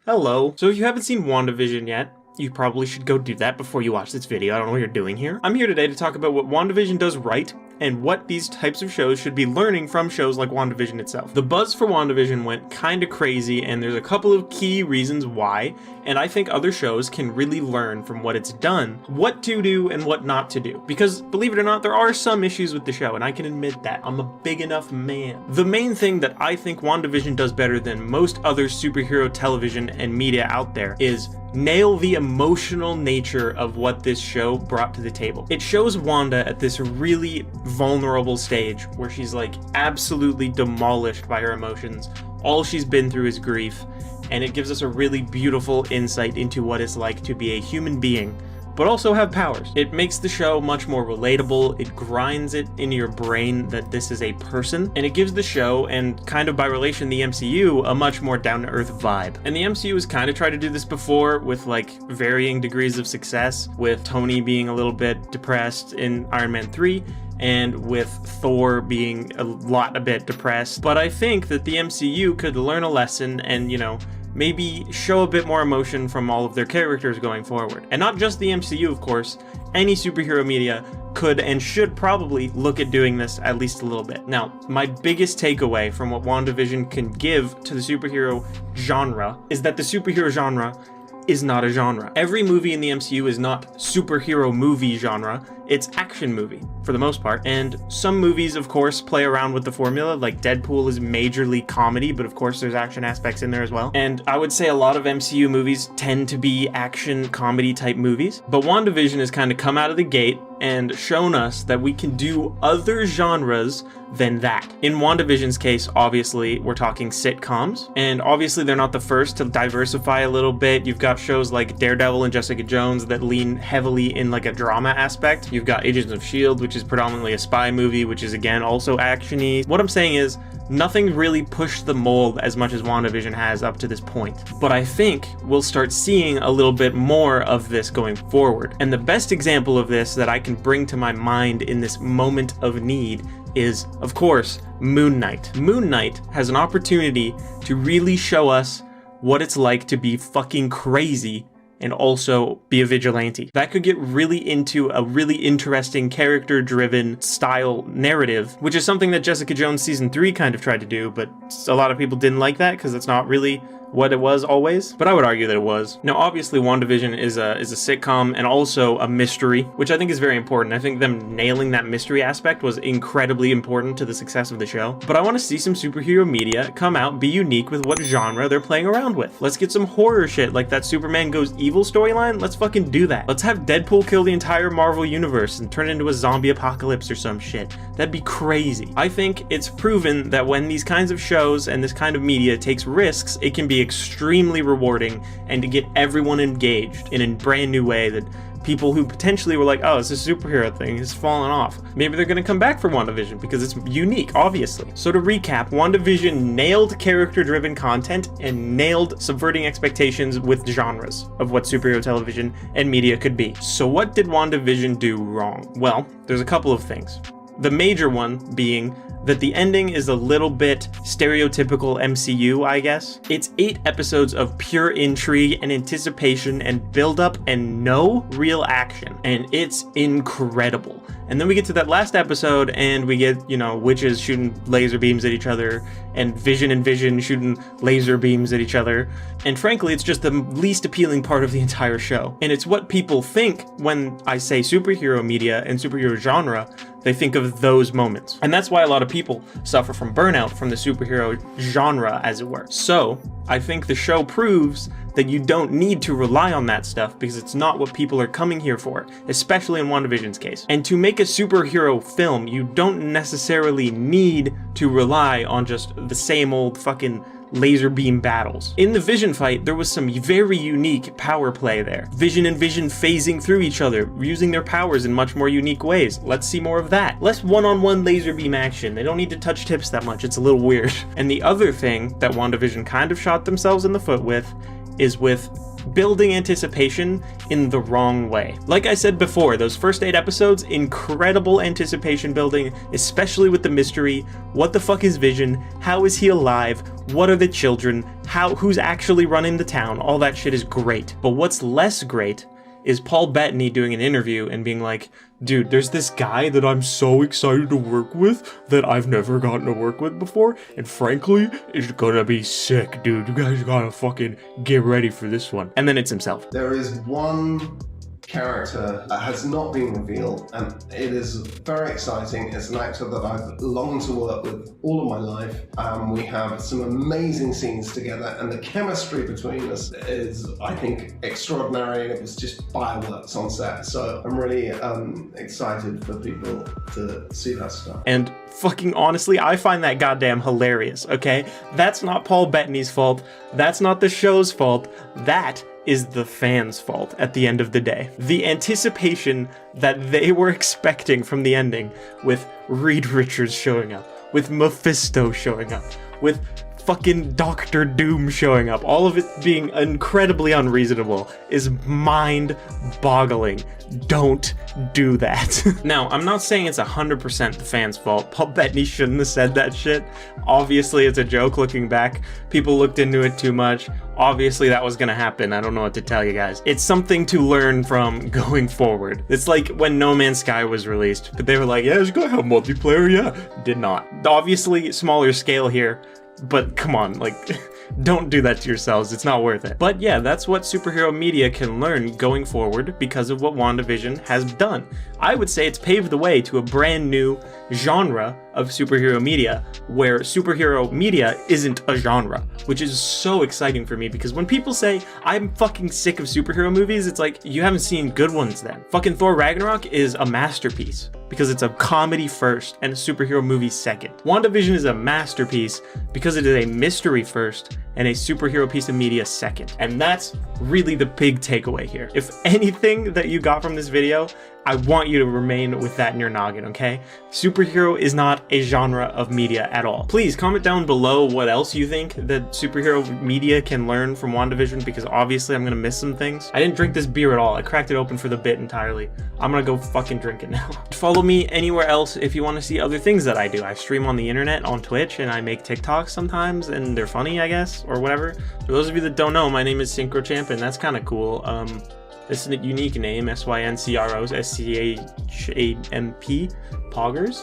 Hello. So if you haven't seen WandaVision yet, you probably should go do that before you watch this video. I don't know what you're doing here. I'm here today to talk about what WandaVision does right and what these types of shows should be learning from shows like WandaVision itself. The buzz for WandaVision went kinda crazy, and there's a couple of key reasons why, and I think other shows can really learn from what it's done, what to do and what not to do. Because, believe it or not, there are some issues with the show, and I can admit that. I'm a big enough man. The main thing that I think WandaVision does better than most other superhero television and media out there is nail the emotional nature of what this show brought to the table. It shows Wanda at this really vulnerable stage where she's like absolutely demolished by her emotions. All she's been through is grief, and it gives us a really beautiful insight into what it's like to be a human being, but also have powers. It makes the show much more relatable, it grinds it into your brain that this is a person, and it gives the show, and kind of by relation the MCU, a much more down-to-earth vibe. And the MCU has kind of tried to do this before with like varying degrees of success, with Tony being a little bit depressed in Iron Man 3, and with Thor being a bit depressed. But I think that the MCU could learn a lesson and, you know, maybe show a bit more emotion from all of their characters going forward. And not just the MCU, of course, any superhero media could and should probably look at doing this at least a little bit. Now, my biggest takeaway from what WandaVision can give to the superhero genre is that the superhero genre is not a genre. Every movie in the MCU is not superhero movie genre, it's action movie, for the most part. And some movies, of course, play around with the formula, like Deadpool is majorly comedy, but of course there's action aspects in there as well. And I would say a lot of MCU movies tend to be action comedy type movies, but WandaVision has kind of come out of the gate and shown us that we can do other genres than that. In WandaVision's case, obviously, we're talking sitcoms, and obviously they're not the first to diversify a little bit. You've got shows like Daredevil and Jessica Jones that lean heavily in like a drama aspect. You've got Agents of S.H.I.E.L.D., which is predominantly a spy movie, which is again also action-y. What I'm saying is, nothing really pushed the mold as much as WandaVision has up to this point. But I think we'll start seeing a little bit more of this going forward. And the best example of this that I can bring to my mind in this moment of need is, of course, Moon Knight. Moon Knight has an opportunity to really show us what it's like to be fucking crazy and also be a vigilante. That could get really into a really interesting character-driven style narrative, which is something that Jessica Jones Season 3 kind of tried to do, but a lot of people didn't like that because it's not really what it was always, but I would argue that it was. Now, obviously, WandaVision is a sitcom and also a mystery, which I think is very important. I think them nailing that mystery aspect was incredibly important to the success of the show. But I want to see some superhero media come out, be unique with what genre they're playing around with. Let's get some horror shit, like that Superman Goes Evil storyline. Let's fucking do that. Let's have Deadpool kill the entire Marvel universe and turn it into a zombie apocalypse or some shit. That'd be crazy. I think it's proven that when these kinds of shows and this kind of media takes risks, it can be extremely rewarding and to get everyone engaged in a brand new way that people who potentially were like, oh, it's a superhero thing, has fallen off. Maybe they're gonna come back for WandaVision because it's unique, obviously. So to recap, WandaVision nailed character-driven content and nailed subverting expectations with genres of what superhero television and media could be. So what did WandaVision do wrong? Well, there's a couple of things. The major one being that the ending is a little bit stereotypical MCU, I guess. It's 8 episodes of pure intrigue and anticipation and build-up and no real action. And it's incredible. And then we get to that last episode and we get, you know, witches shooting laser beams at each other and Vision shooting laser beams at each other. And frankly, it's just the least appealing part of the entire show. And it's what people think when I say superhero media and superhero genre. They think of those moments. And that's why a lot of people suffer from burnout from the superhero genre, as it were. So, I think the show proves that you don't need to rely on that stuff because it's not what people are coming here for, especially in WandaVision's case. And to make a superhero film, you don't necessarily need to rely on just the same old fucking laser beam battles. In the Vision fight, there was some very unique power play there. Vision and Vision phasing through each other, using their powers in much more unique ways. Let's see more of that. Less one-on-one laser beam action. They don't need to touch tips that much. It's a little weird. And the other thing that WandaVision kind of shot themselves in the foot with is with building anticipation in the wrong way. Like I said before, those first 8 episodes, incredible anticipation building, especially with the mystery. What the fuck is Vision? How is he alive? What are the children? Who's actually running the town? All that shit is great. But what's less great is Paul Bettany doing an interview and being like, dude, there's this guy that I'm so excited to work with that I've never gotten to work with before, and frankly, it's gonna be sick, dude. You guys gotta fucking get ready for this one. And then it's himself. There is one character that has not been revealed, and it is very exciting. It's an actor that I've longed to work with all of my life. We have some amazing scenes together, and the chemistry between us is, I think, extraordinary, and it was just fireworks on set. So I'm really excited for people to see that stuff. And fucking honestly, I find that goddamn hilarious, okay? That's not Paul Bettany's fault. That's not the show's fault. That is the fans' fault at the end of the day. The anticipation that they were expecting from the ending, with Reed Richards showing up, with Mephisto showing up, with fucking Doctor Doom showing up, all of it being incredibly unreasonable, is mind-boggling. Don't do that. Now, I'm not saying it's 100% the fans' fault. Paul Bettany shouldn't have said that shit. Obviously, it's a joke looking back. People looked into it too much. Obviously, that was gonna happen. I don't know what to tell you guys. It's something to learn from going forward. It's like when No Man's Sky was released, but they were like, yeah, it's gonna have multiplayer, yeah. Did not. Obviously, smaller scale here, but come on, like, don't do that to yourselves. It's not worth it. But yeah, that's what superhero media can learn going forward because of what WandaVision has done. I would say it's paved the way to a brand new genre of superhero media where superhero media isn't a genre, which is so exciting for me because when people say, I'm fucking sick of superhero movies, it's like, you haven't seen good ones then. Fucking Thor Ragnarok is a masterpiece because it's a comedy first and a superhero movie second. WandaVision is a masterpiece because it is a mystery first and a superhero piece of media second. And that's really the big takeaway here. If anything that you got from this video, I want you to remain with that in your noggin, okay? Superhero is not a genre of media at all. Please comment down below what else you think that superhero media can learn from WandaVision, because obviously I'm gonna miss some things. I didn't drink this beer at all. I cracked it open for the bit entirely. I'm gonna go fucking drink it now. Follow me anywhere else if you want to see other things that I do. I stream on the internet on Twitch and I make TikToks sometimes and they're funny, I guess, or whatever. For those of you that don't know, my name is SyncroChamp and that's kind of cool. This is a unique name, SYNCROS, SCHAMP, Poggers.